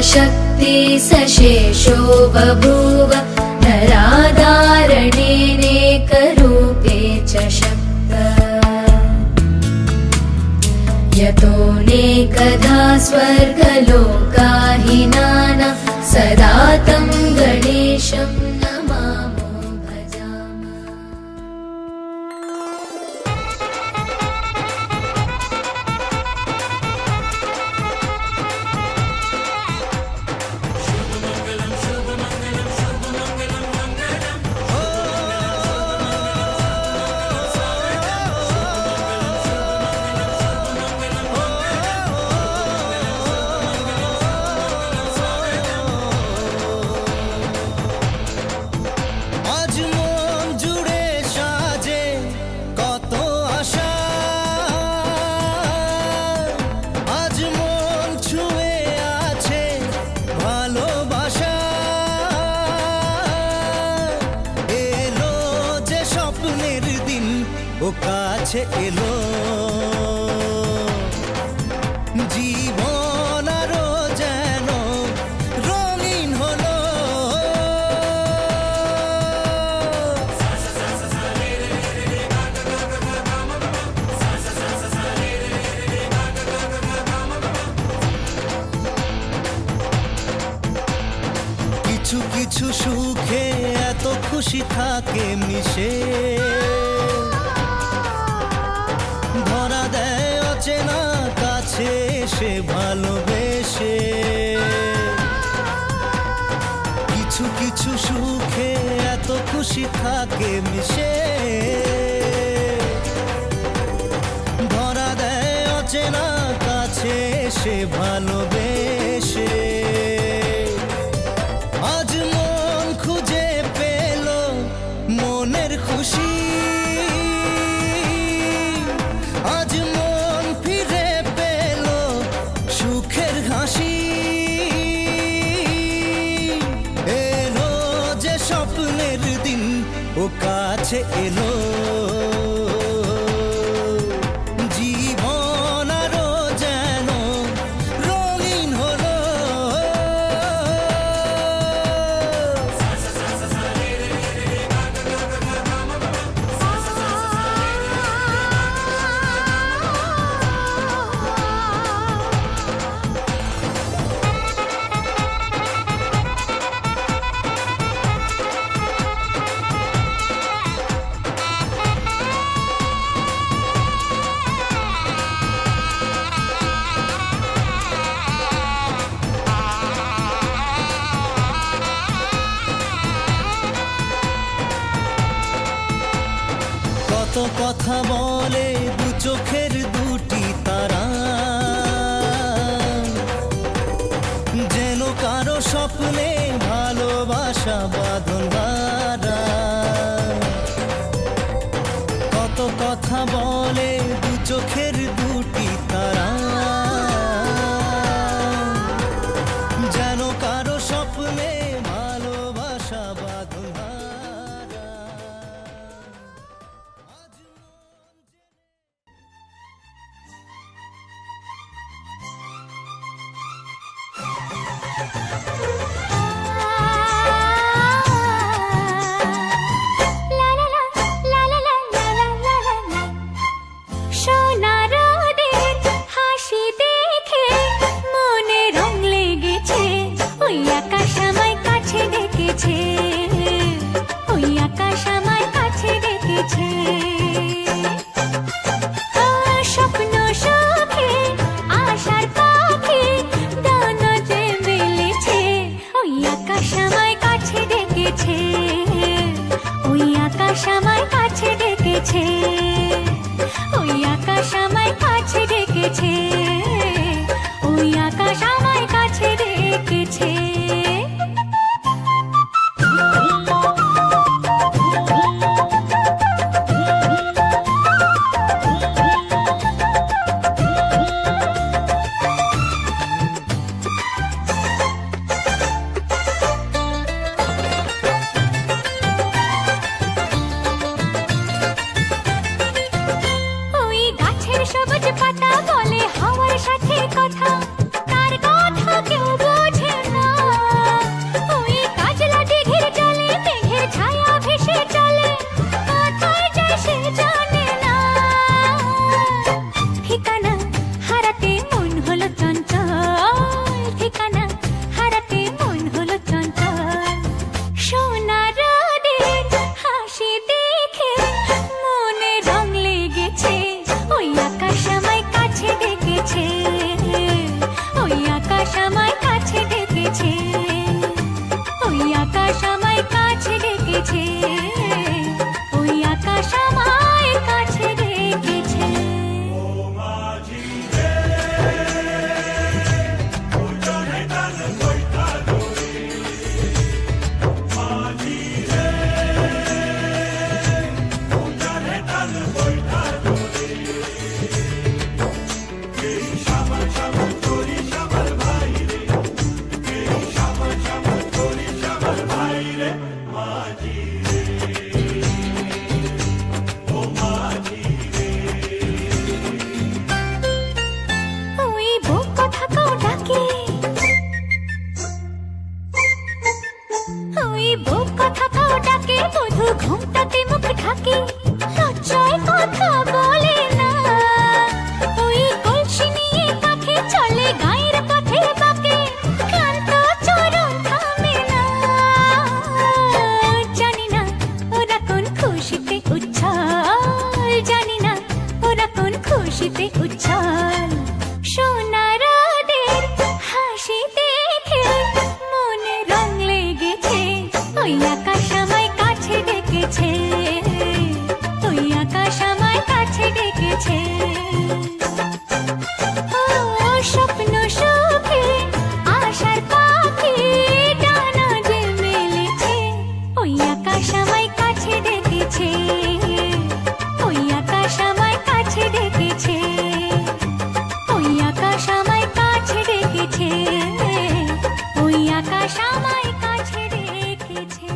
शक्ति सशेषो बभूव नराधारणेनेकरूपे च शक्त यतोऽनेकधा स्वर्गलोकाहिनाना सदा तं गणेशं नमामो भजामः। ও কাছে এলো জীবন আরো যেন রঙিন হলো। কিছু কিছু সুখে এত খুশি থাকে মিশে, ধরা দেয় অচেনা কাছে এসে ভালোবেসে। কিছু কিছু সুখে এত খুশি থাকে মিশে, ধরা দেয় অচেনা কাছে এসে ভালোবেসে। আজ মন খুঁজে পেল মনের খুশি, আজ মন ফিরে পেল সুখের হাসি। এলো যে স্বপ্নের দিন ও কাছে এলো, জীবন আরো যেন রঙিন হলো। কত কথা বলে দু চোখের দুটি তারা, যেন কারো স্বপ্নে ভালোবাসা বাঁধন হারা। কত কথা বলে দু চোখের দুটি তারা, যেন কারো স্বপ্নে ভালোবাসা বাঁধন হারা। সবুজ পাতা বলে হাওয়ার সাথে কথা, তার কথা কেউ বোঝে খুশিতে উচ্ছল সোনারাদের হাসি দেখে মনে রং লেগেছে ওই আকাশ আমায় কাছে ডেকেছে ওই আকাশ আমায় কাছে ডেকেছে ও স্বপ্ন সুখে আশার পাখি ডানা যে মেলেছে ওই আকাশ আমায় কাছে ডেকেছে ওই আকাশ আমায় কাছে ডেকেছে ওই আকাশ আমায় কাছে ডেকেছে ওই আকাশ আমায় কাছে ডেকেছে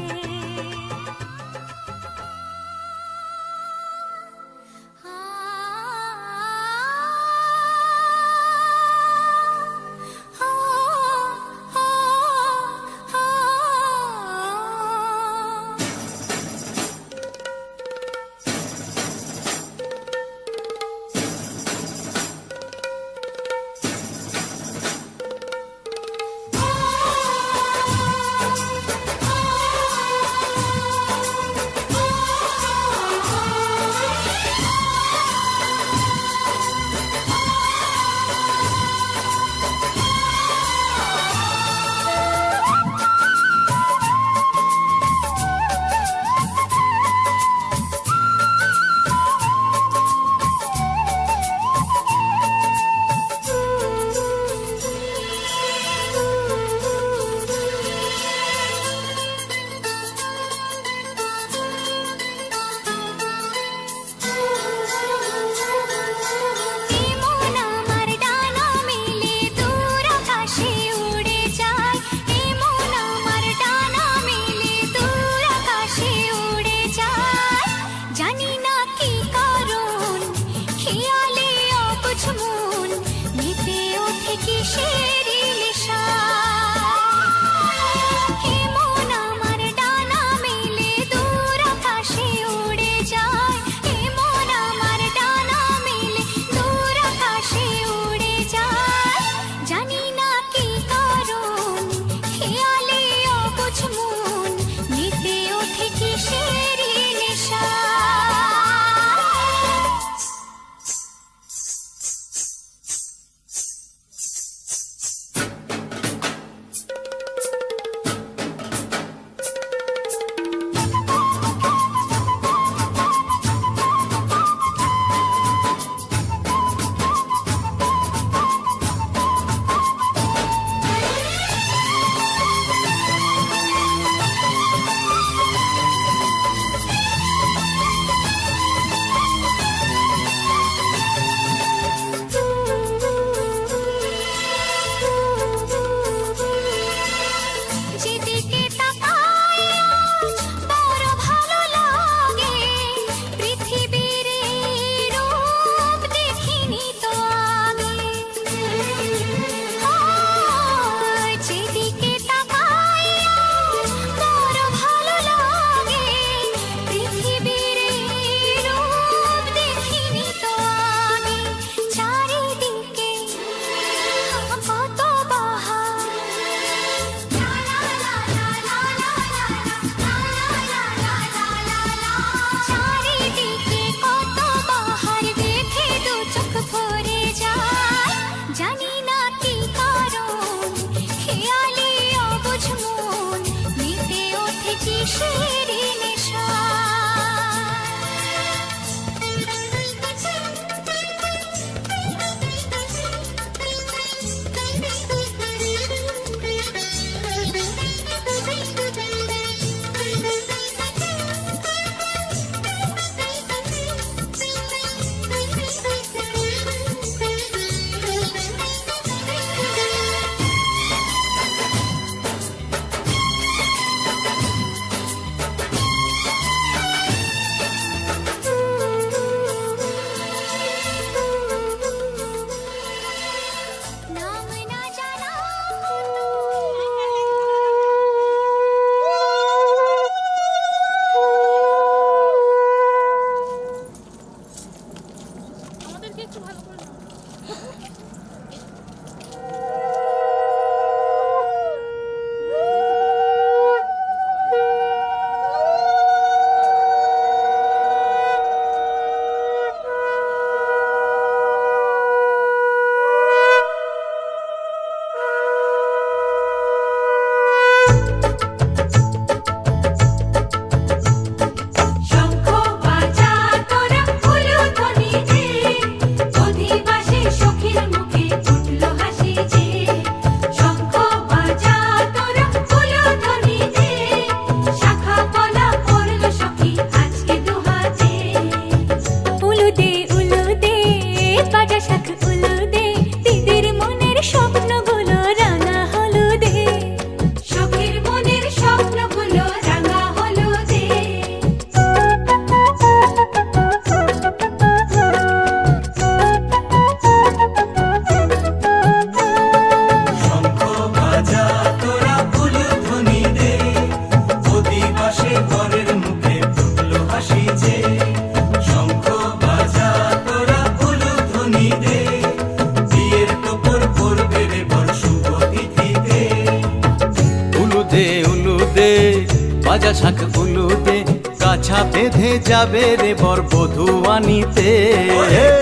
ভাজা শাক উলুদে কাছা বেঁধে যাবে রে বর বধূ আনিতে।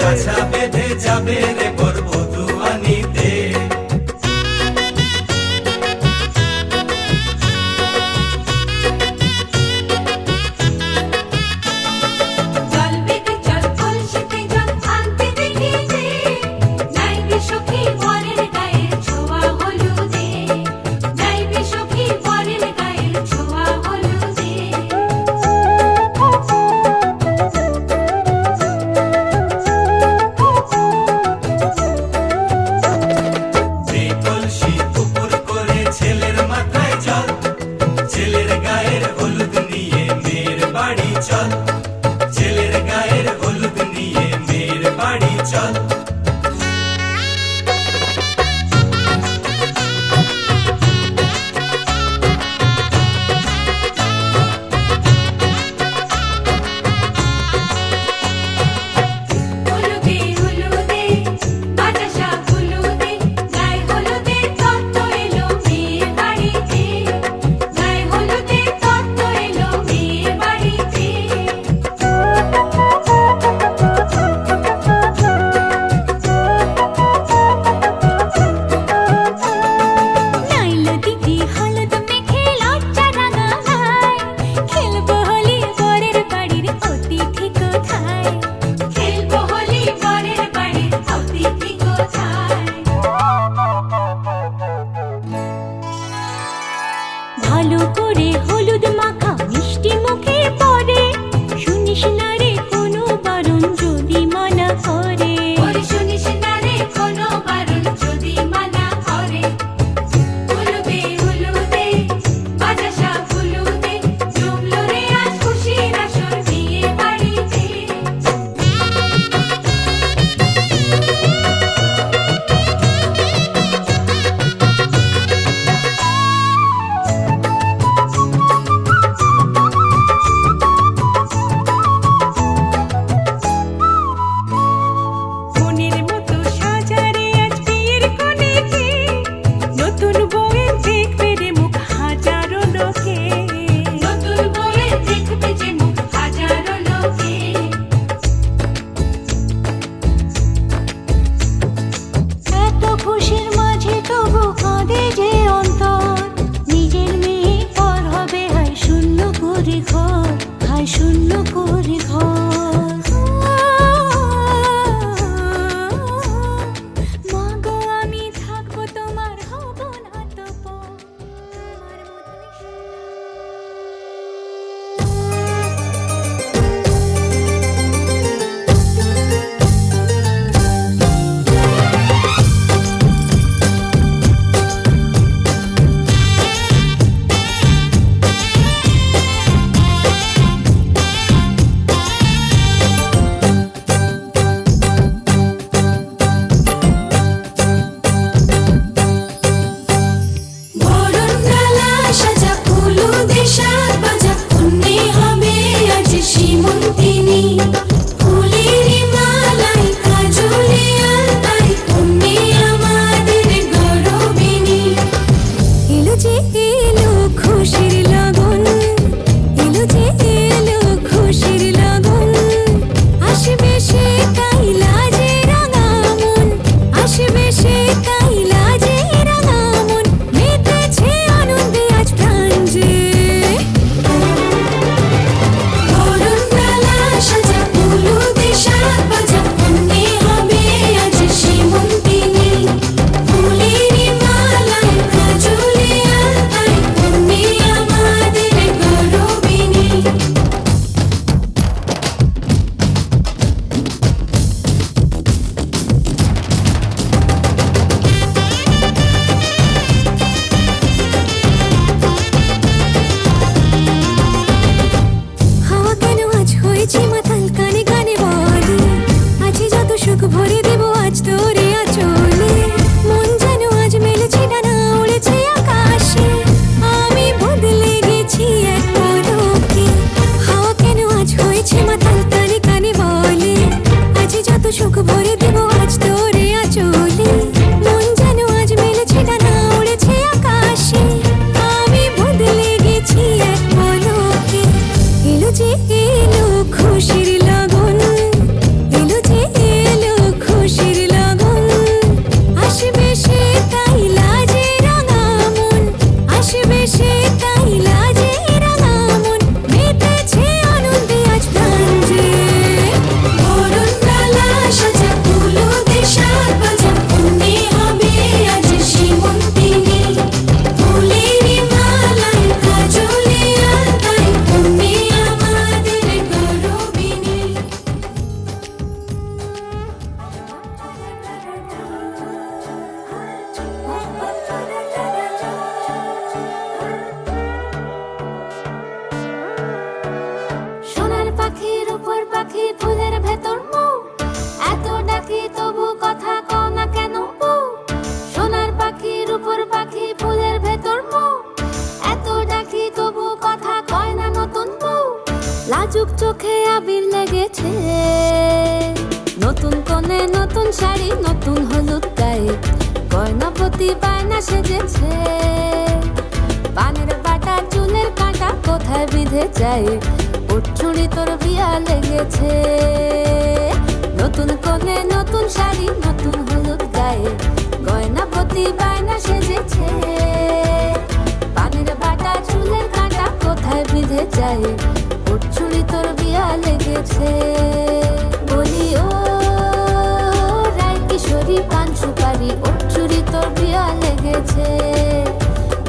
কাছা বেঁধে যাবে রে বর বধূ আনিতে। জল বেঁধে চল কলসিতে জল আনতে দেখি যে, যাইবে সখী বরের গায়ের ছোঁয়া হলুদে, যাইবে সখী বরের গায়ের ছোঁয়া হলুদে। সেই কলসি উপর করে ছেলের মাথায় জল, ছেলের গায়ের হলুদ নিয়ে মেয়ের বাড়ি চল, ছেলের গায়ের হলুদ নিয়ে মেয়ের বাড়ি চল। হলুদে হলুদে ভাজা শাক হলুদে, গায়ে হলুদে তত্ত্ব এলো মেয়ের বাড়িতে, গায়ে হলুদে তত্ত্ব এলো মেয়ের বাড়িতে। নাইলো দিদি হলুদ মেখে লজ্জা রাঙা গায়, খেলবো হোলি বরের বাড়ির অতিথি কোথায়, খেলবো হোলি বরের বাড়ির অতিথি কোথায়। ভালো করে হলুদ মাখা মিষ্টি মুখে পড়ে, শুনিস না রে কোনো বারণ যদি মানা করে, শুনিস না রে কোনো বারণ যদি মানা করে। হলুদে হলুদে ভাজা শাক হলুদে, জমলো রে আজ খুশির আসর বিয়ে বাড়িতে। মনের মতো সাজারে আজ বিয়ের কোণেতে, নতুন বউয়ের দেখবে রে মুখ হাজারো লোকে, নতুন বউয়ের দেখবে যে মুখ হাজারো লোকে। এত খুশির মাঝে তবু কাঁদে যে অন্তর, নিজের মেয়ে পর হবে হায় শূন্য করে ঘর, হায় শূন্য করে ঘর। মা গো আমি থাকবো তোমার, হব না তো পর, তোমার মতোই বরণডালা সাজা হলুদে শাক ভাজা, কন্যে হবে আজ সীমন্তিনী, ফুলের মালায় কাজলে আলতায়, কন্যে আমাদের গৌরবিনী। এলো যে এলো খুশির লগন, এলো যে এলো খুশির লগন, আসবে সে কাইলা যে রাঙা মন, আসবে সে কাইলা যে রাঙা মন, মেতেছে আনন্দে আজ প্রাণ যে। বরণডালা সাজা হলুদে শাক ভাজা, কন্যে হবে আজ সীমন্তিনী, ফুলের মালায় কাজলে আলতায়, কন্যে আমাদের গৌরবিনী। হাওয়া কেন আজ হয়েছে মাতাল, কানে কানে বলে, আছে যত সুখ ভরে দেব আজ তোরে আঁচলে। মন যেন আজ মেলেছে ডানা, উড়েছে আকাশে, আমি বদলে গেছি এক পলকে। হাওয়া কেন আজ হয়েছে মাতাল, কানে কানে বলে, আছে যত সুখ ভরে দেব আজ তোরে আঁচলে। মন যেন আজ মেলেছে ডানা, উড়েছে আকাশে, আমি বদলে গেছি এক পলকে। ভেতর মৌ, এত ডাকি তবু কথা কও না কেন বউ? সোনার পাখি রূপোর পাখি ফুলের ভেতর মৌ, এত ডাকি তবু কথা কয় না নতুন বউ। লাজুক চোখে আবির লেগেছে, নতুন কোণে নতুন শাড়ি নতুন হলুদ গায়ে, গয়না প্রতি বায়না সেজেছে। পানের বাটা চুলের কাঁটা কোথায় বিঁধে যায়, ওর চুড়ি তোর বিয়া লেগেছে। নতুন কোণে নতুন শাড়ি নতুন হলুদ গায়ে, গয়না প্রতি বায়না সেজেছে। পানের বাটা চুলের কাঁটা কোথায় বিঁধে যায়, ওর চুড়ি তোর বিয়া লেগেছে। বলি ও রায় কিশোরী পান সুপারি, ওর চুড়ি তোর বিয়া লেগেছে।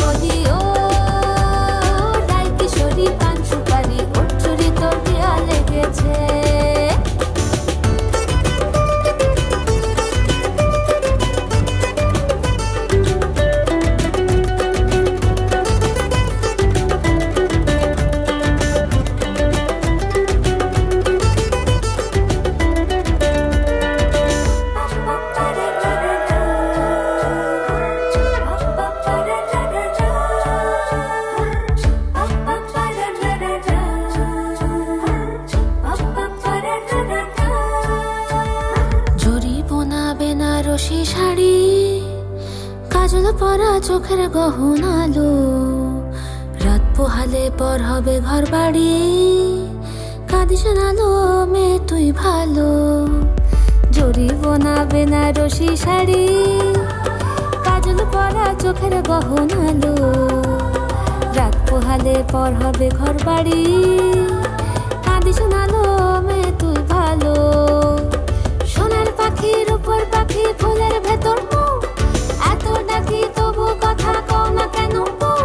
বলি ও রায় কিশোরী পান সুপারি, ওর চুড়ি তোর বিয়া লেগেছে। বেনারসি শাড়ি, কাজল পরা চোখের গহনালো, রাত পোহালে পর হবে ঘর বাড়ি, কাঁদিস নালো মেয়ে তুই ভালো। জরি বোনা বেনারসি শাড়ি, কাজল পরা চোখের গহনালো, রাত পোহালে পর হবে ঘর বাড়ি, কাঁদিস নালো মেয়ে তুই ভালো। সোনার পাখি রূপোর পাখি ফুলের ভেতর মৌ, এত ডাকি তবু কথা কও না কেন বউ?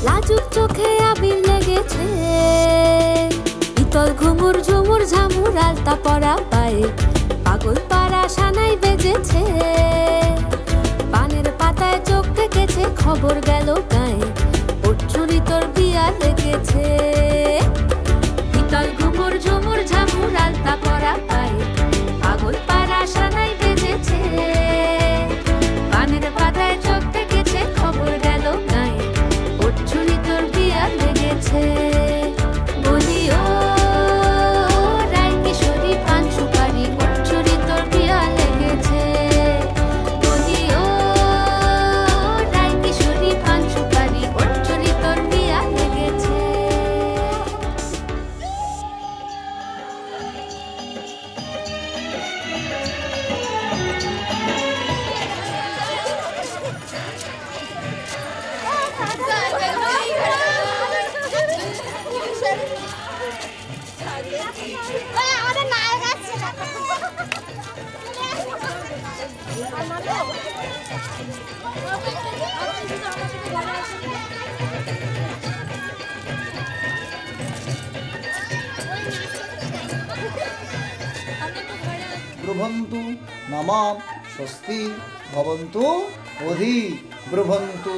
লাজুক চোখে আবির লেগেছে, ইতল ঘুমুর ঝুমুর ঝামুর আলতা পরা পায়ে, পাগল পাড়া সানাই বেজেছে। পানের পাতায় চোখ থেকেছে, খবর গেল গায়ে, ওর চুরি তোর বিয়া লেগেছে। ইতল ঘুমুর ঝুমুর ঝামুর আলতা পরা পায়ে, পাগল পাড়া সানাই বেজেছে। পানের পাতায় চোখ থেকেছে, খবর গেল গায়ে, ওর চুরি তোর বিয়া লেগেছে। বলি ও রায় কিশোরী পান সুপারি, ওর চুরি তোর বিয়া লেগেছে। বলি ও রায় কিশোরী পান সুপারি, ওর চুরি তোর বিয়া লেগেছে। আমাদের নায়ক আসছে। ব্রুভন্তু নমাম স্বস্তি ভবন্তু অধি ব্রুভন্তু।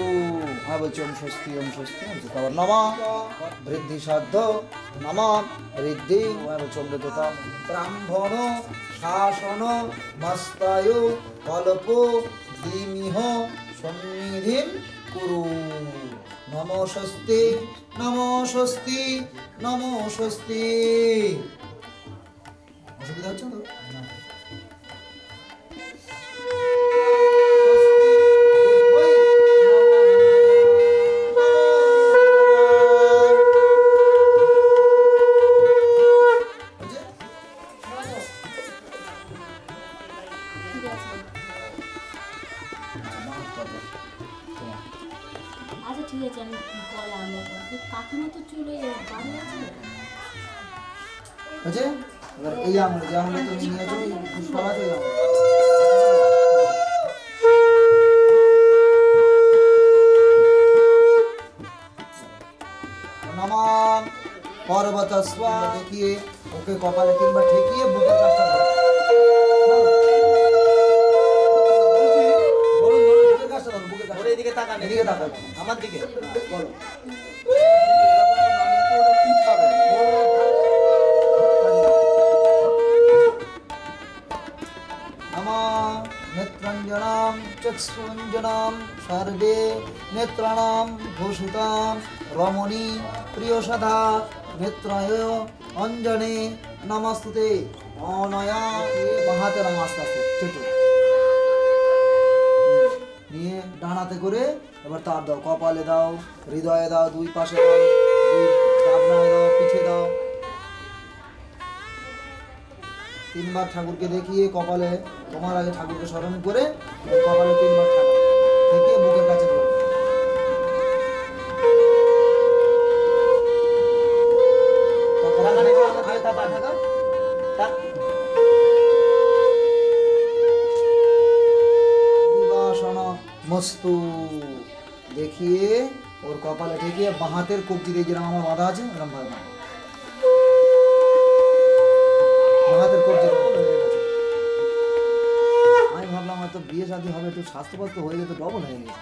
আমি বলছি ওম স্বস্তি ওম স্বস্তি, তারপর নমা বৃদ্ধি সাধ্য নমাম ঋদ্ধি, আমি বলছি ওম ঋদ্ধতা। ব্রাহ্মণ শাসন মস্তায়ু কল্প দিমিহ সন্নিধিম কুরু। নমো স্বস্তি নমো স্বস্তি নমো স্বস্তি। অসুবিধা হচ্ছে তো? আচ্ছা ঠিক আছে, আমি পরে আনবো। কাকিমা তো চলে বাড়ি আছে। আচ্ছা এবার এই আঙুল যে আঙুলে তুমি নিয়েছো সরাতে যাও। নমাম পর্বতস্বা দেখিয়ে ওকে কপালে কিংবা ঠেকিয়ে বুকের কাছটা ধরো। বুকের কাছটা ধরো, বুকের কাছটা। এদিকে তাকান, এদিকে তাকাও। আমার দিকে বলো। নেত্রঞ্জনাম চক্ষুঞ্জনাম সর্বে নেত্রাণাম ভূষিতাম রমণী প্রিয় সদা নেত্রায় অঞ্জনে নমস্তুতে অনয়া বাঁ হাতে নাম আস্তে আস্তে চেটো নিয়ে ডান হাতে করে এবার তার দাও, কপালে দাও, হৃদয়ে দাও, দুই পাশে দাও, দুই ডাবনায় দাও, পিঠে দাও। তিনবার ঠাকুরকে দেখিয়ে কপালে তোমার আগে ঠাকুরকে স্মরণ করে কপালে তিনবার ঠাকুর থেকে মুখের কাছে ধরো। মস্তু দেখিয়ে ওর কপালে ঠেকিয়ে বাঁ হাতের কবজি দিয়ে যেরকম আমার বাঁধা আছে এরকম ভাবে বাঁ হাতের কবজি আমি ভাবলাম হয়তো বিয়ে শাদী হবে একটু স্বাস্থ্যবাস্ত হয়ে যেত, ডবল হয়ে গেছে।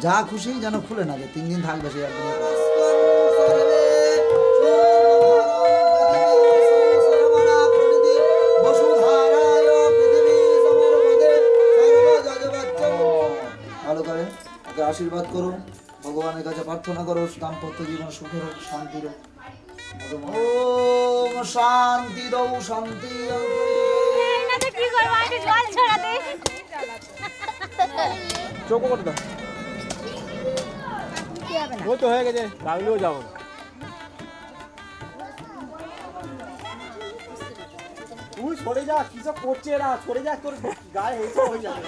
যা খুশি যেন খুলে না যে 3 দিন থাকবে সে একদম। ভালো করে ওকে আশীর্বাদ করো, ভগবানের কাছে প্রার্থনা করো দাম্পত্য জীবন সুখের হোক, শান্তির হোক। ওম শান্তি দৌ শান্তি। চোখ করে দাও, ও তো হয়ে গেছে, লাগলেও যাবো না। তুই সরে যা, কি সব করছে এরা, সরে যা, তোর গায়ে এইসব হয়ে যাবে।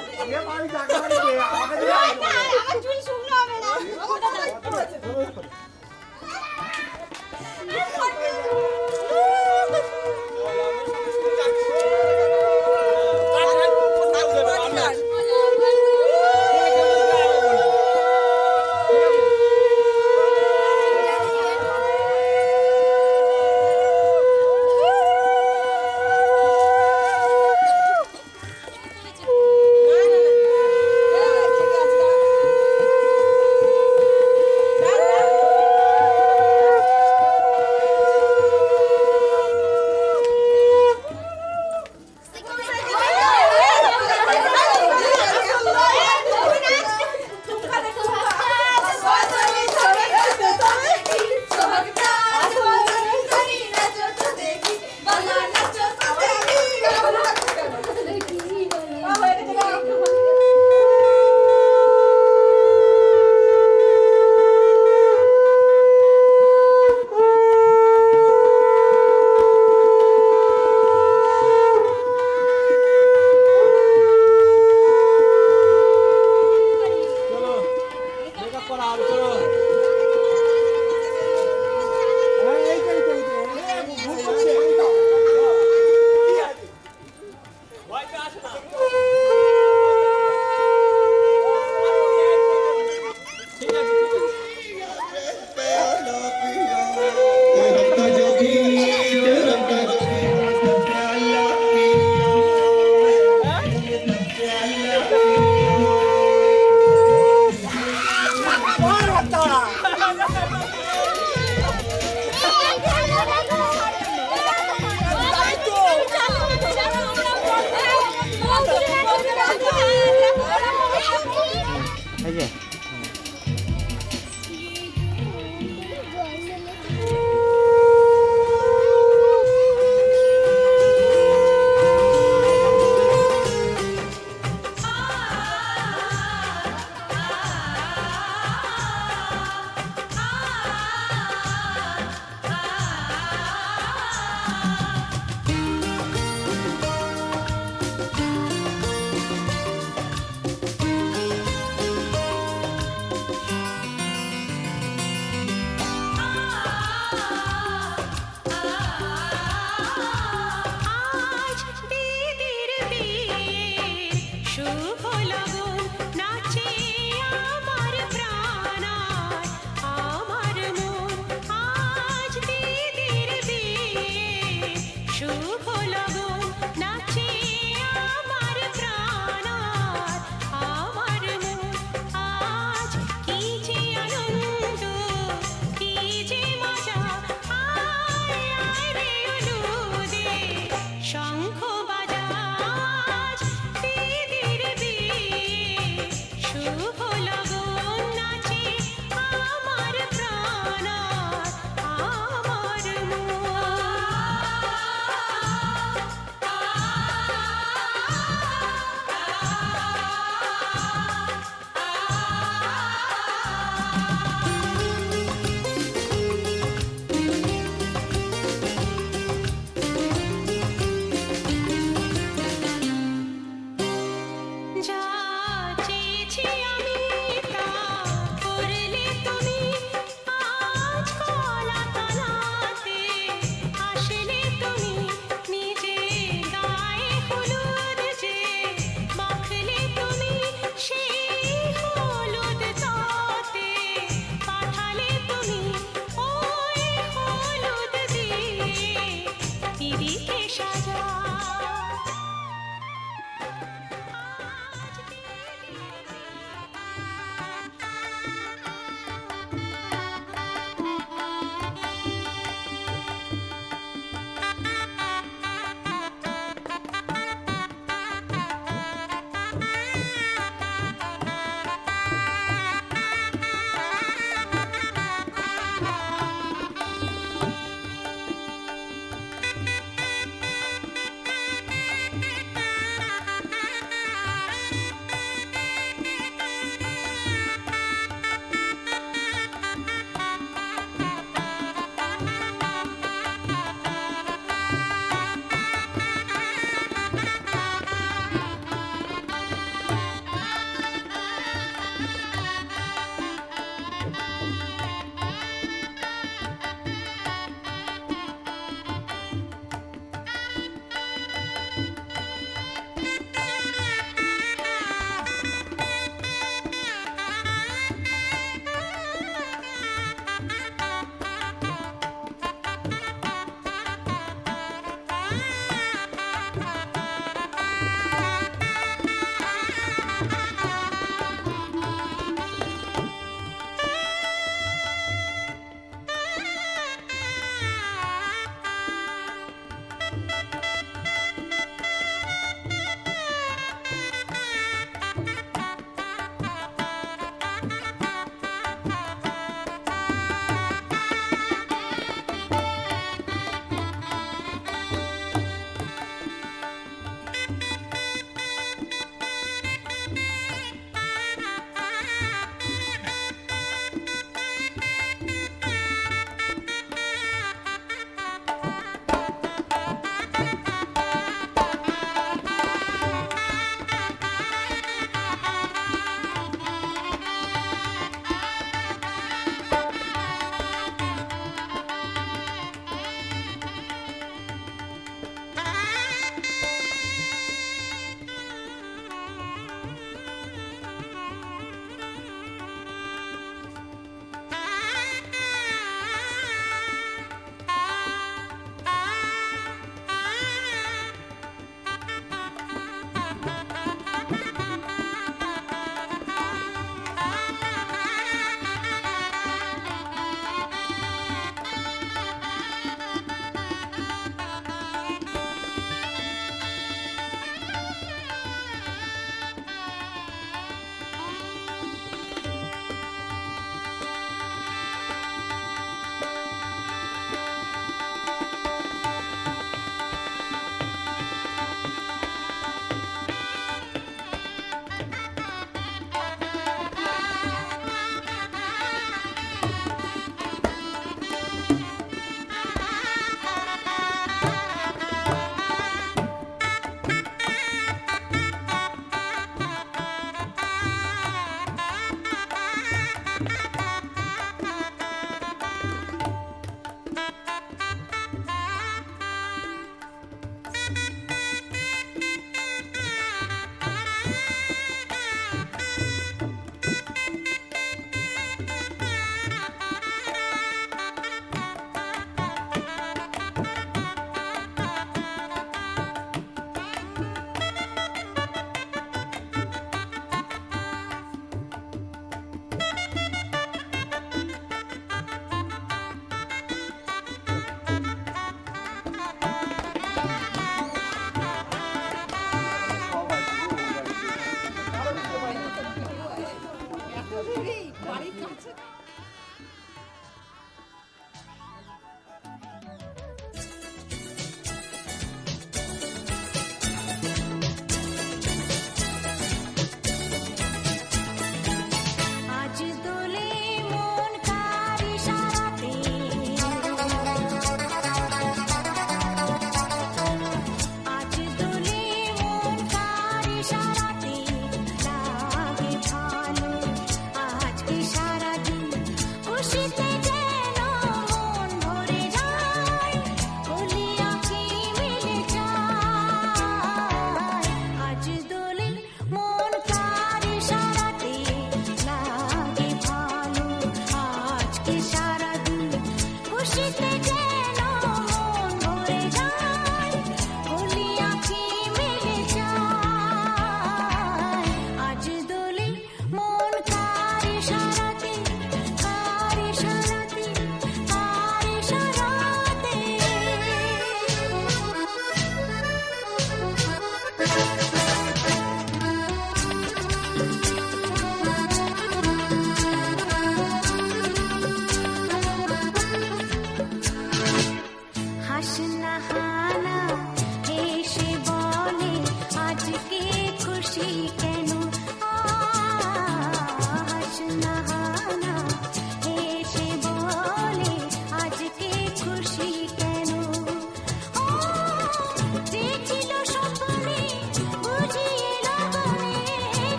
শঙ্খ বাজাজ দিদির বিয়ে শুভ লগন নাচে আমার প্রাণ আমার যা চেয়েছি আমি তা করলে তুমি আজ কলা তলাতে আসলে তুমি নিজে গায়ে হলুদ যে মাখলে তুমি সেই হলুদ তাতে পাঠালে তুমি ওই হলুদ দিয়ে দিদিকে সাজা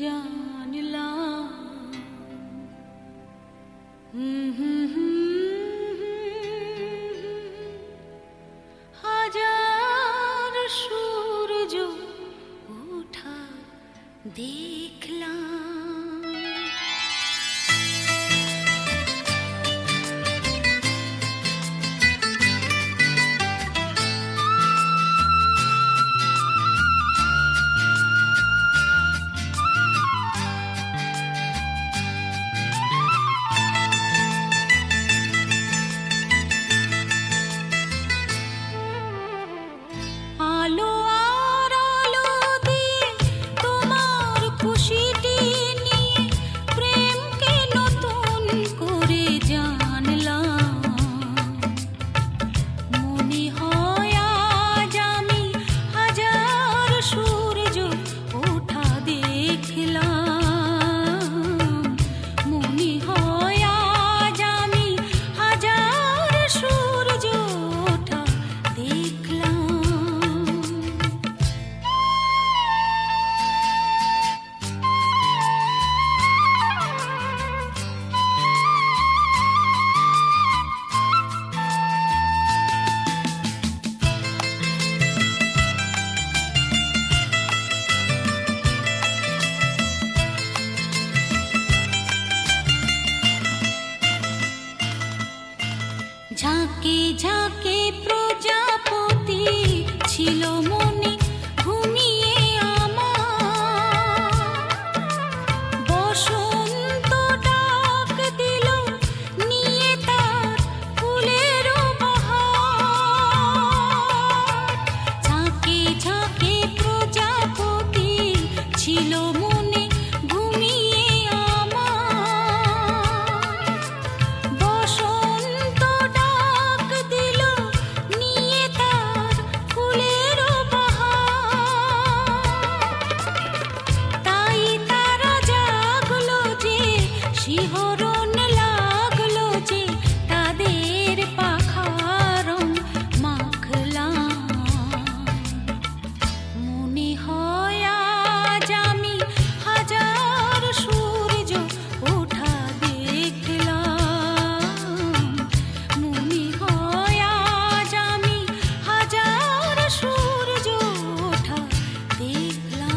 জানলাম হাজার সূর্য ওঠা দেখলাম। আলো আর আলো দিয়ে তোমার খুশিটি নিয়ে প্রেমকে নতুন করে জানলাম। মনে হয় আজ আমি হাজার সূর্য ওঠা দেখলাম। মনে হয় আজ আমি হাজার সূর্য ওঠা দেখলাম। ঝাঁকে ঝাঁকে প্রজাপতি ছিল মনে ঘুমিয়ে আমার। বসন্ত ডাক দিল নিয়ে তার ফুলের বাহার। ঝাঁকে ঝাঁকে প্রজাপতি ছিল মনে ঘুমিয়ে আমার। বসন্ত ডাক দিল নিয়ে তার ফুলের বাহার। তাই তারা জাগলো যে শিহরণ লাগলো যে তাদের পাখার রং মাখলাম। মনে হয় আজ আমি হাজার সূর্য ওঠা দেখলাম। মনে হয় আজ আমি হাজার সূর্য ওঠা দেখলাম।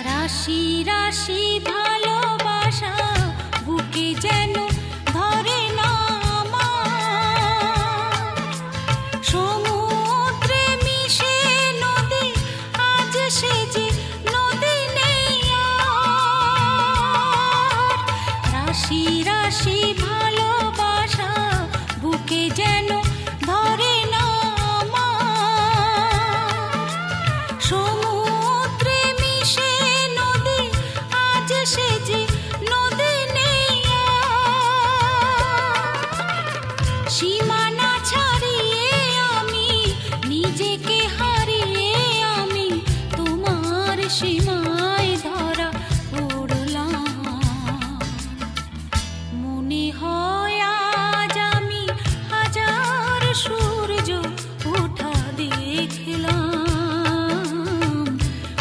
রাশি রাশি ভালোবাসা বুকে যেন ধরে না আমার। সমুদ্রে মিশে নদী আজ সে যে নদী নেই আর। রাশি রাশি ভালোবাসা বুকে যেন ধরে না আমার। সমুদ্রে মিশে নদী আজ সে যে নদী নেই আর। সীমানা ছাড়িয়ে আমি নিজেকে হারিয়ে আমি তোমার সীমায় ধরা পড়লাম। মনে হয় আজ আমি হাজার সূর্য ওঠা দেখলাম।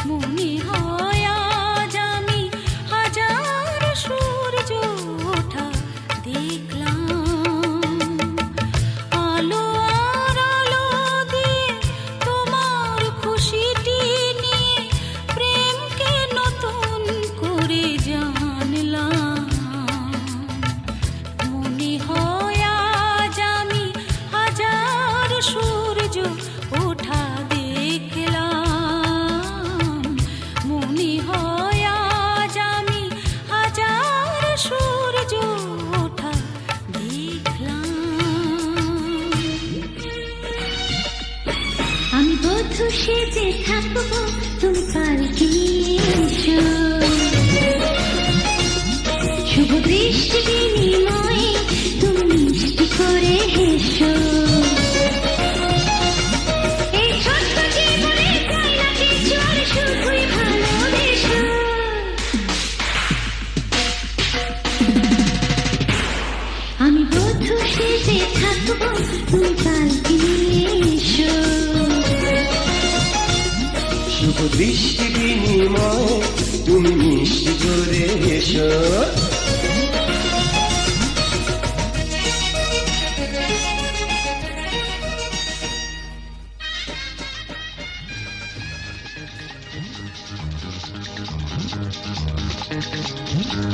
মনে হয় আজ আমি হাজার সূর্য ওঠা দেখলাম। আলো আর আলো দিয়ে তোমার খুশিটি নিয়ে প্রেমকে নতুন করে জানলাম। মনে হয় আজ আমি হাজার সূর্য ওঠা দেখলাম। মনে হয় আজ আমি হাজার সূর্য ওঠা দেখলাম। আমি বধূ সেজে থাকবো তুমি পালকি এসো। শুভ দৃষ্টি বিনিময়ে তুমি মিষ্টি করে হেসো। এই ছোট্ট জীবন বৃষ্টি বিনিময়ে তুমি মিষ্টি করে এসো।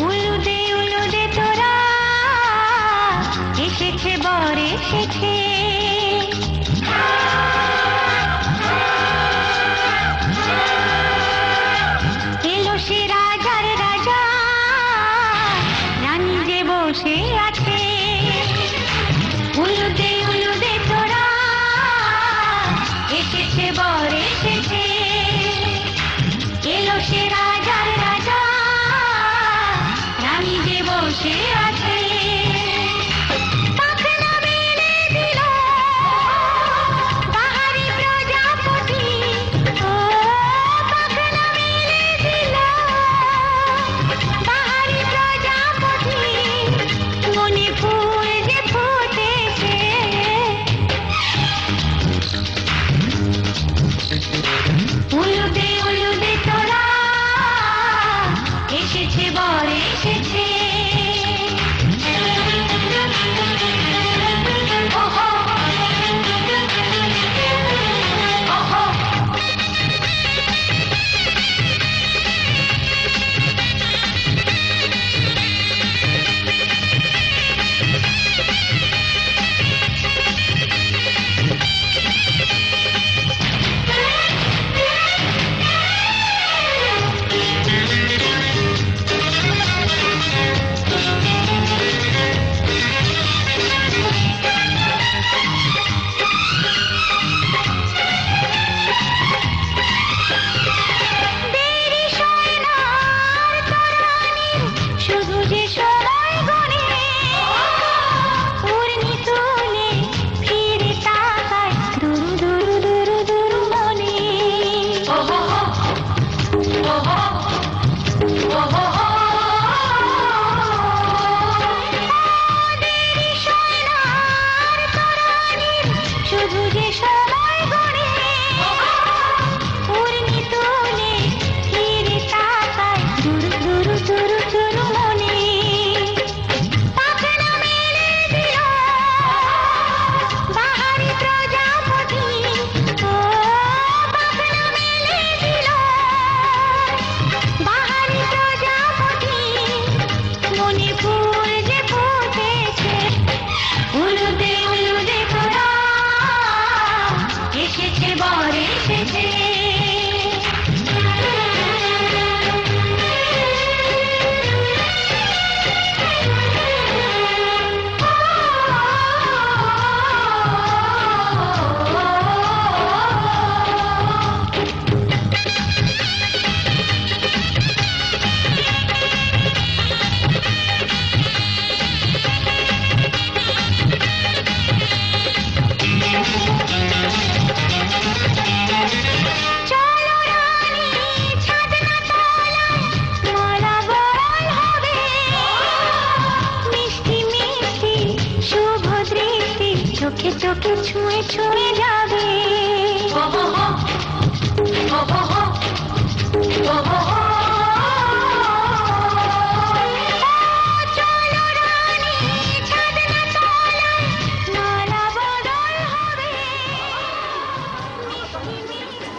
উলুদে তোরা এসেছে বর এসেছে, এলো সে রাজার রাজা, রানী যে বসে আছে। উলুদে তোরা এসেছে বর এসেছে, এলো সে রাজার রাজা, রানী যে বসে আছে। পাখনা মেলে দিল বাহারি প্রজাপতি, ও পাখনা মেলে দিল বাহারি প্রজাপতি, মনে ফুল যে ফুটেছে। উলুদে তোরা এসেছে বর এসেছে। ওহো, ওহো। দেরি সয় না আর তরানির, শুধু যে সময় গণে, উর্মি তুলে ফিরে তাকায় দূর মনে। দেরি সয় না আর তরানির, শুধু যে সময় গণে, উর্মি তুলে ফিরে তাকায় দূর মনে। পাখনা মেলে দিল বাহারি প্রজাপতি, ও পাখনা মেলে দিল বাহারি প্রজাপতি, মনে ফুল যে ফুটেছে। উলুদে তোরা এসেছে বর এসেছে। চলো রানী ছাদনা তলায় মালা বরণ হবে, মিষ্টি মিষ্টি শুভ দৃষ্টি চোখে চোখে ছুঁয়ে ছুঁয়ে যাবে। চলো রানী ছাদনা তলায় মালা বরণ হবে, মিষ্টি মিষ্টি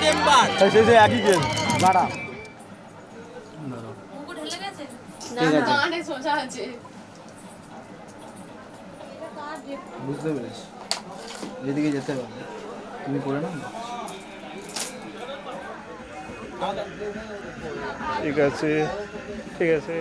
টেম্পার। সেই সেই একই গেম গাড়া। বুঝতে পেরেছি, যেদিকে যেতে পারবে তুমি করে নাও। ঠিক আছে ঠিক আছে।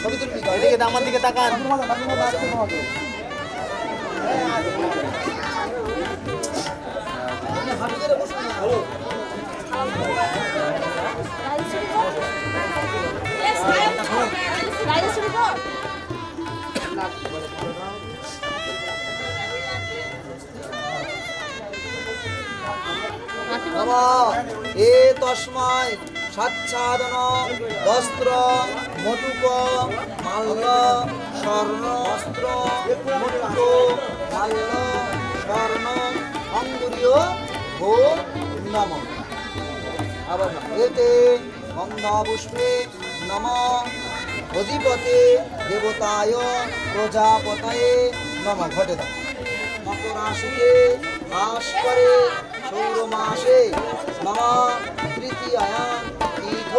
ছবি তুলবি এদিকে আমার দিকে তাকান। এ তস্মাই সাচ্ছাদন বস্ত্র মটুক মাল্য স্বর্ণ অস্ত্র মটুক মাল্য স্বর্ণ অঙ্গুরীয় ভো নম। আবার এতে গন্ধাপুষ্পে নম অধিপতে দেবতায় প্রজাপতয়ে নম। ঘটে দাও। মকর রাশিতে বাস করে সৌরমাসে নম তৃতীয়ায়াম তীর্থ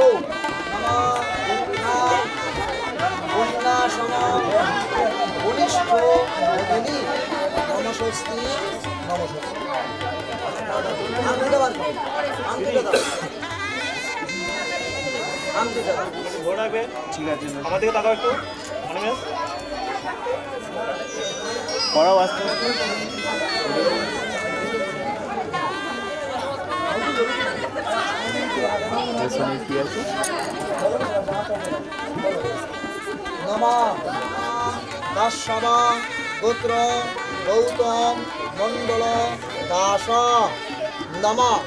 নম কন্যাসম বলিষ্ঠ ভগিনী নমস্তি নমস্তি। আংটিটা বার করো, আংটিটা দাও, আংটিটা দাও। ভোট রাখবে। ঠিক আছে, আমার দিকে তাকাও একটু। অনিমেষ পড়াও আসতে। কি আছে? নমঃ কাশ্যপ গোত্র গৌতম মণ্ডল দাস নমঃ।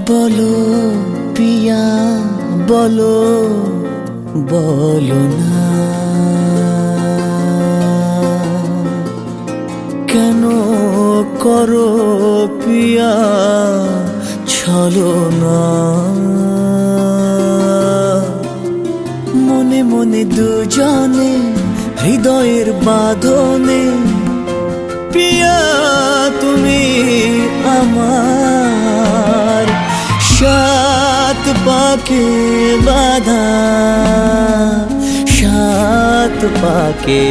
বলো পিয়া বলো বলো না কেন করো পিয়া ছলনা মনে মনে দুজনে হৃদয়ের বাঁধনে পিয়া তুমি আমার সাত পাকে বাঁধা সাত পাকে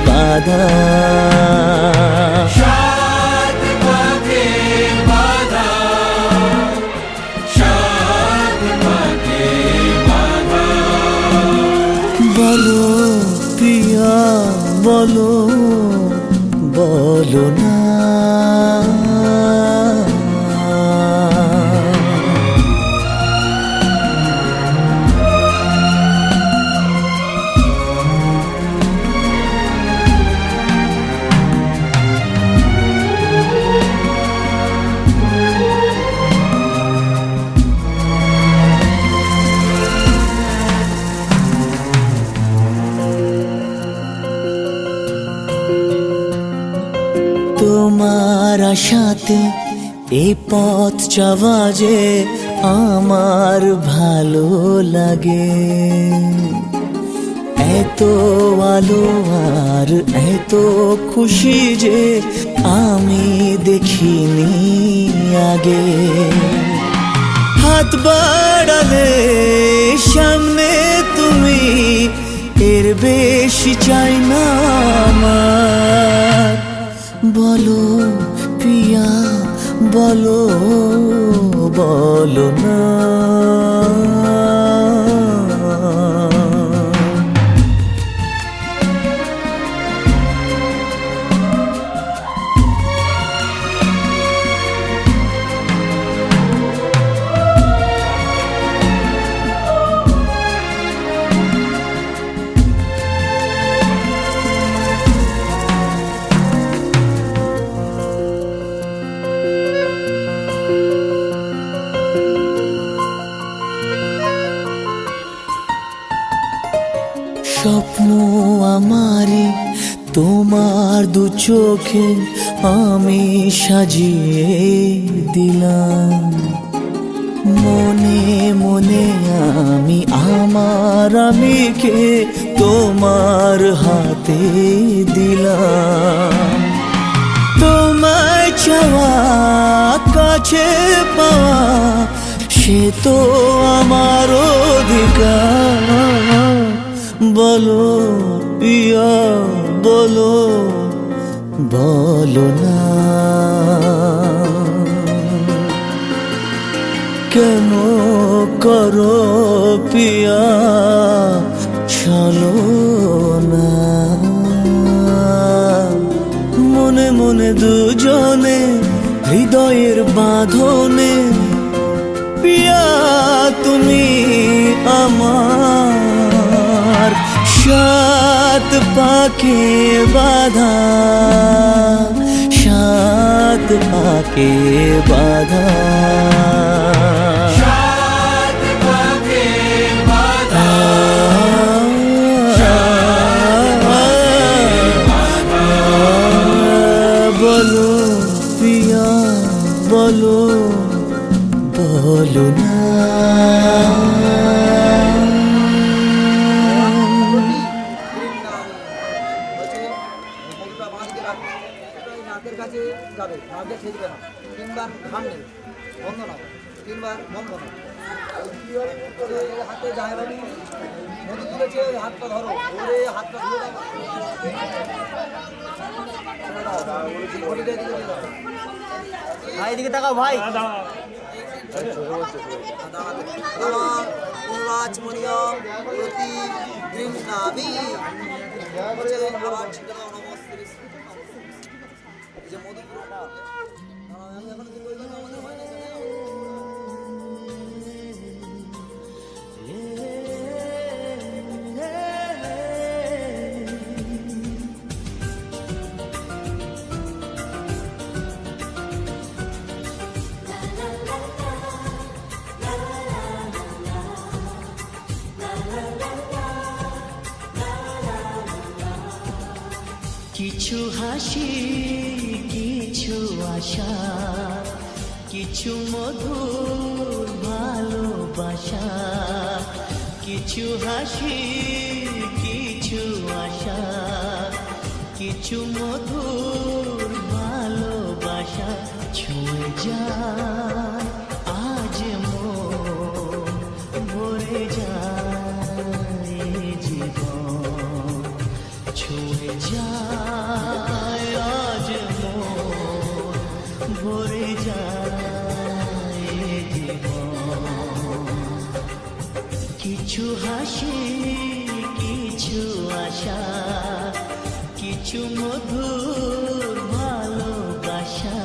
বাঁধা সাত পাকে বাঁধা সাত পাকে বাঁধা। বলো পিয়া বলো বলো না তোমার আশাতে এই পথ চাওয়া যে আমার ভালো লাগে। এত আলো আর এত খুশি যে আমি দেখিনি আগে। হাত বাড়ালে সামনে তুমি, এর বেশি চাই না আমার। বলো পিয়া বলো, বলো না। স্বপ্ন আমারে তোমার দু চোখে আমি সাজিয়ে দিলাম। মনে মনে আমি আমার আমিকে তোমার হাতে দিলাম। তোমায় চাওয়া কাছে পাওয়া সে তো আমার অধিকার। বলো পিয়া বলো, বলো না। কেন করো পিয়া চলো না। মনে মনে দুজনে হৃদয়ের বাঁধনে পিয়া তুমি আমার। সাত পাকে বাঁধা, সাত পাকে বাঁধা, সাত পাকে বাঁধা, বলো পিয়া বলো, বলো না। নাকের কাছে যাবে, নাকে ঠেকবে না। তিনবার ঘাম নেবে, বন্ধ না, তিনবার বন্ধ না। হাতে যায় বাড়ি নদী তুলেছে, হাতটা ধরো, ধরে হাতটা ধরে ভাই দিকে তাকাও ভাই। পূর্বাচমনিয়ম প্রতি গৃহ্ণামি। আবার ছিটে দাও নমস্তে। যে মোদী আমি এখন কি বলবো, আমাদের হয় না কিছু হাসি কিছু আশা, কিছু মধুর ভালোবাসা। কিছু হাসি কিছু আশা, কিছু মধুর ভালোবাসা। ছুঁয়ে যায় আজ মন, ভরে যায় জীবন। ছুঁয়ে যায় আজ মন, ভরে যায় জীবন। কিছু হাসি কিছু আশা, কিছু মধুর ভালোবাসা।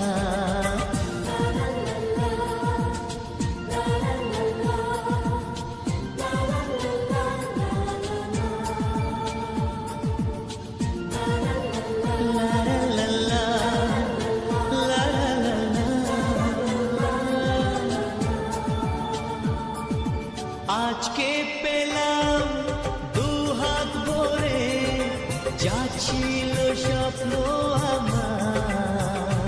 আজকে পেলাম দু হাত ভরে, যা ছিল স্বপ্ন আমার।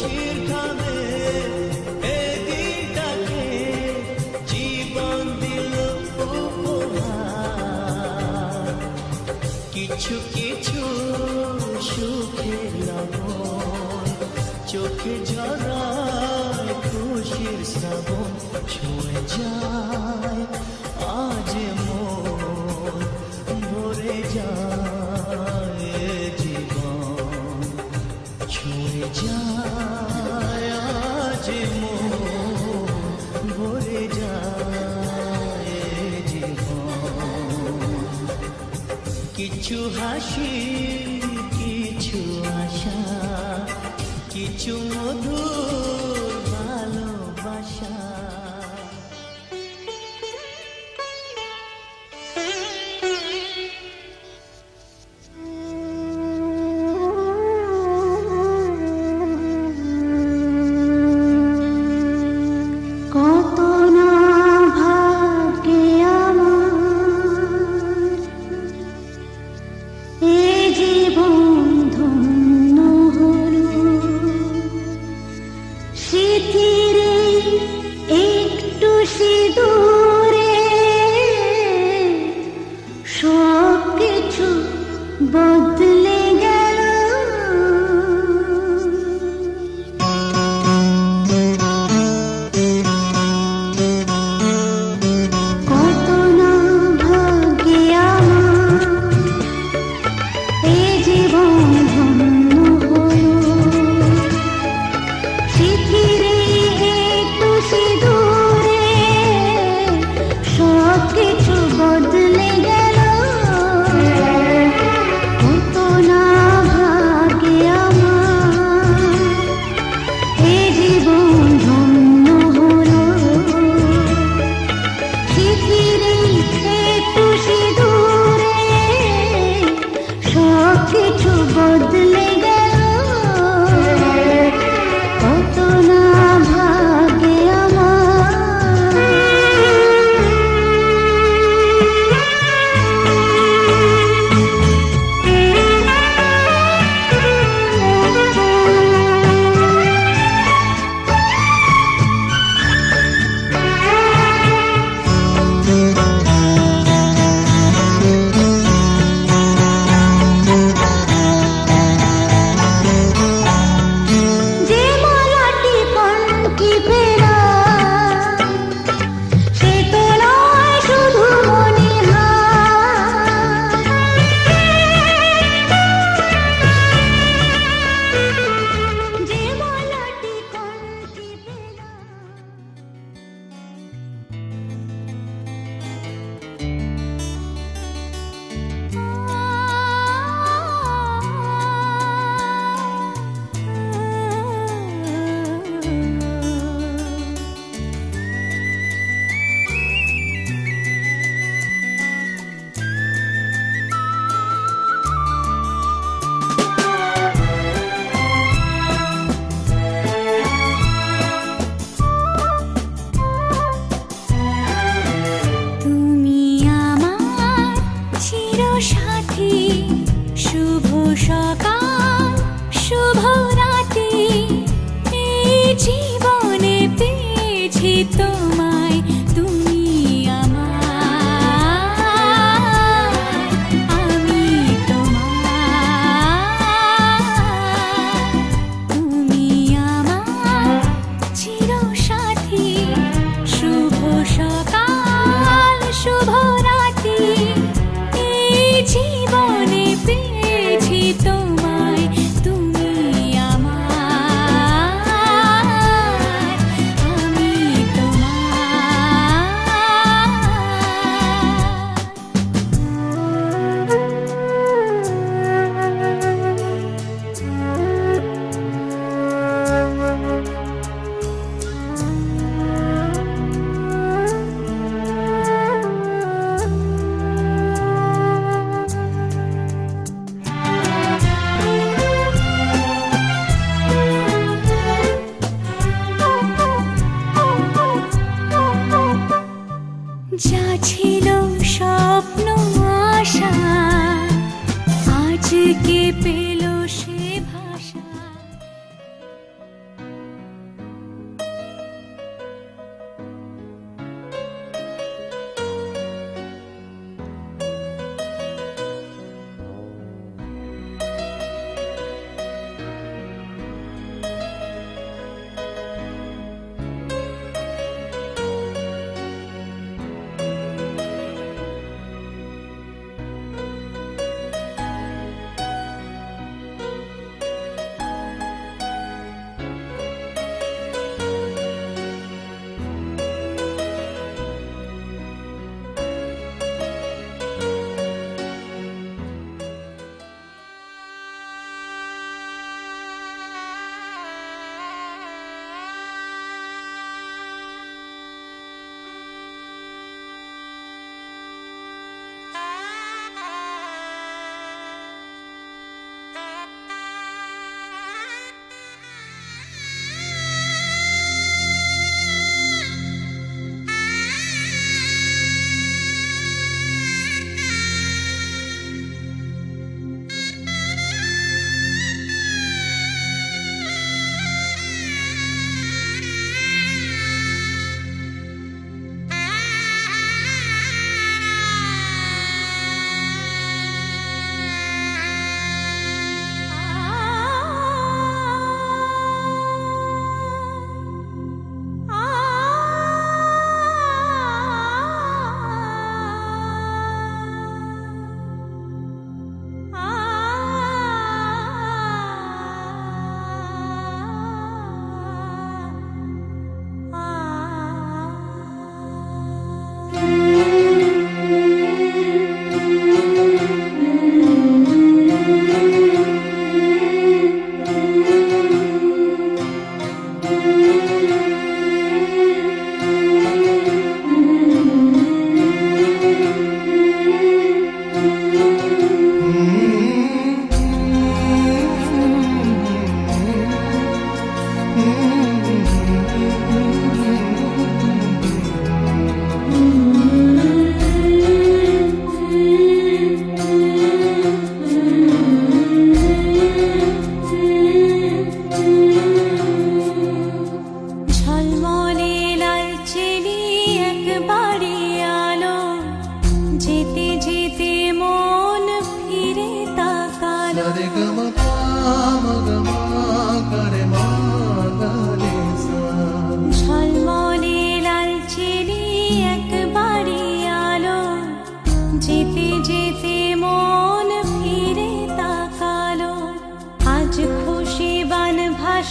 খুশির খাবে এ দিনটাকে জীবন দিল উপহার কিছু কিছু সুখের লবণ চোখে ঝরায় খুশির শ্রাবণ ছুঁয়ে যায় আজ মন ভরে যায় জীবন ছুঁয়ে যায় আজ মন ভরে যায় জীবন কিছু হাসি কিছু আশা কিছু মধুর ভালোবাসা কত না ভাগ্যে আমার এ জীবন ধন্য হলো স্মৃতির একটু সিঁদুরে সব কিছু বদলে গেল কত না ভাগ্যে আমার এ জীবন ধন্য হলো স্মৃতির একটু সিঁদুরে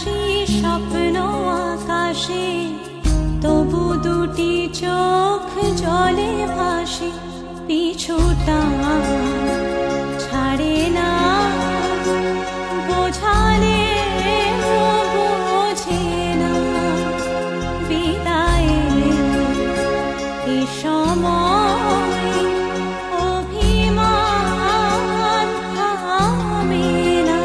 হাসি স্বপ্ন আকাশে, তবু দুটি চোখ জলে ভাসে, পিছুটা ছাড়ে না, বোঝালে বোঝে না, বিদায়ে এ সময় অভিমান থামে না।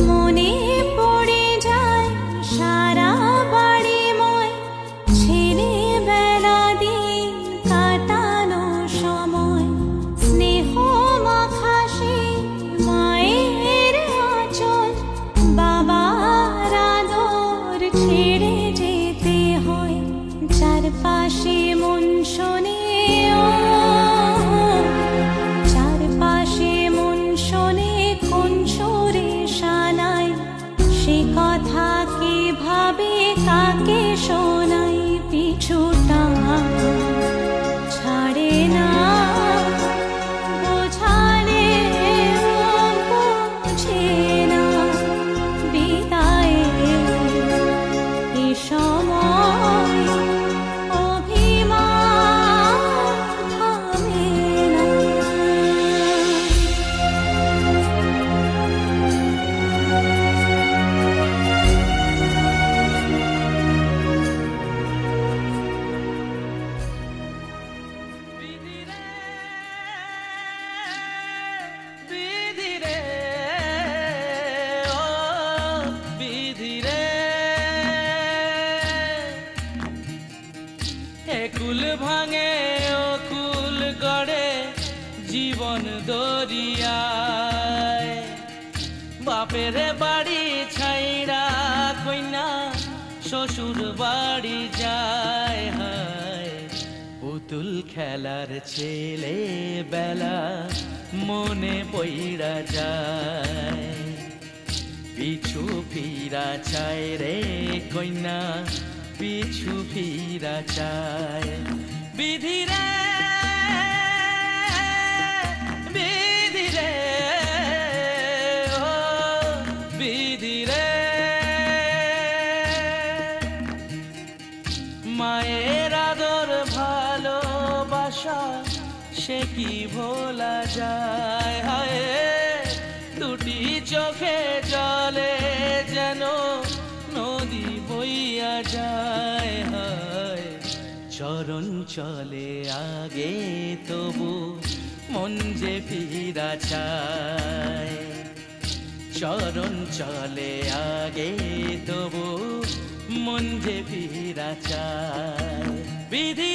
মনে পড়ে যায় সারা বাড়িময় ছেলেবেলা দিন কাটানো সময়, স্নেহ মাখাসে মায়ের আঁচল, বাবার আদর ছেড়ে যেতে হয়, চারপাশে মন শোনে চারপাশে মন শোনে কোন সুরে শানায়, সে কথা কি ভাবে কাকে শোনাই, পিছুটা ছাড়ে না, বোঝালে বুঝে না, বিদায়ে এ সময় অভিমান থামে না। বিধিরে ও বিধিরে, একুল ভাঙে ও কুল গড়ে জীবন দরিয়ায়, বাপের বাড়ি ছাইরা কইনা শ্বশুর বাড়ি যায়, হায় পুতুল খেলার ছেলে বেলা মনে পইড়া যায়, পিছু ফিরা চায় রে কইনা, পিছু ফিরা চায়, বিধিরে বিধিরে ও বিধিরে, মায়ের আদর ভালোবাসা সে কি ভোলা যায়, হায় দুটি চোখে জলে যেন নদী বইয়া যায়, হায় চরণ চলে আগে তবু মন যে ফিরা চায়, চরণ চলে আগে তবু মন যে ফিরা চায়, বিধি